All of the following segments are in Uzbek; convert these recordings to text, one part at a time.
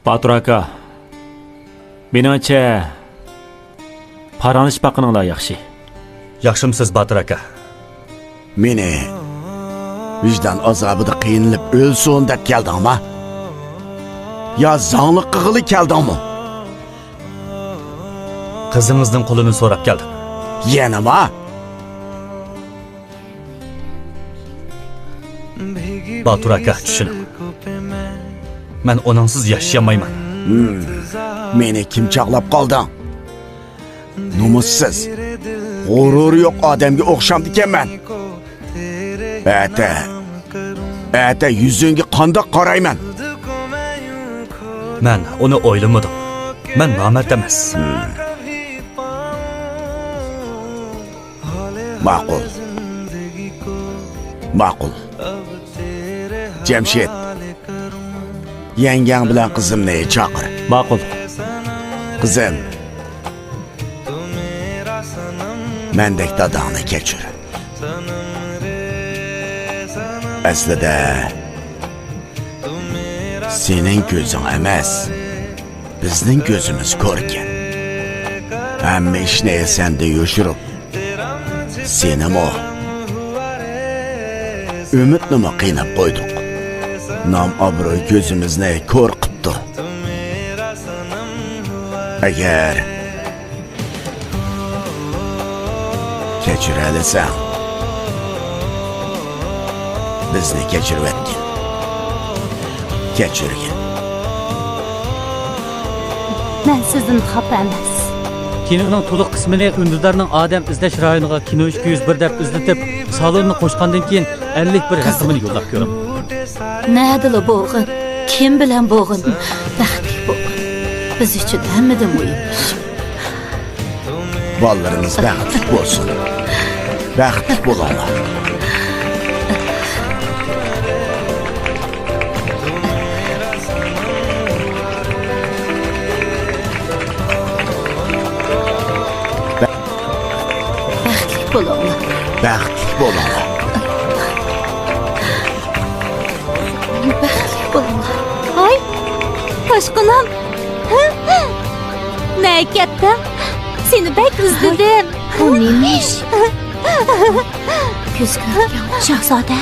Batur aka, menimcha paranish baqininglar yaxshi. Yaxshimisiz Batur aka? Meni vijdon azobida qiynalib o'lsin deb keldingmi? Yo zonglik qilg'ili keldingmi? Qizingizning qo'lini so'rab keldim. Yanama? Batur aka, tushuning. Men onangsiz yashayamayman. Meni kim chaqlab qolding? Numussiz, g'ururi yo'q odamga o'xshamdi ekanman. Ata yuzingga qandoq qarayman? Men uni o'ylamadim. Men nomard emas. Ma'qul. Jamshid, yangang bilan qizimni chaqir. Ma'qul. Qizim, mendek dadangni kechir. Aslida sening ko'zing emas, bizning ko'zimiz ko'rgan. Hamma ishni senda yoshirib, senimi umidnimi qiynab qo'ydik. Nom obro'y ko'zimizni ko'r qildi. Agar kechiralasan, bizni kechirib o'tgin. Kechirgin. Men sizdan xafa emas. Kinoning to'liq qismini Undizlarning odam izlash rayoniga Kino 201 deb izlatib, salonni qo'shgandan keyin 51 raqamini yo'llab ko'ring. Nədələ boğun? Kim bilən boğun? Bəxtlik boğun. Biz üçün həmmədən mühimmiş. Ballarınız bəxtlik olsun. Bəxtlik olanlar. Bəxtlik olanlar. Bəxtlik olanlar. Ay, aşkınam. Ne kettin? Seni bek üzledim. O neymiş? Göz görürken şahzade.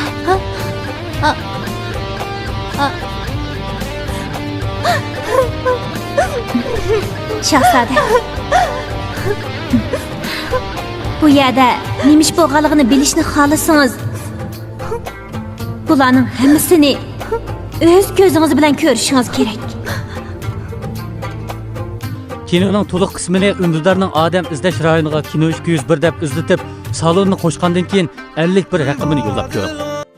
Şahzade. Bu yerde neymiş boğalığını bilişini xalısınız. Bulanın hemmisini öz gözünüz bilan ko'rishingiz kerak. Kinoning to'liq qismini Undizlarning odam izlash rayoniga Kino 201 deb izlatib, salonni qo'shgandan keyin 51 raqamini yo'llab ko'ring.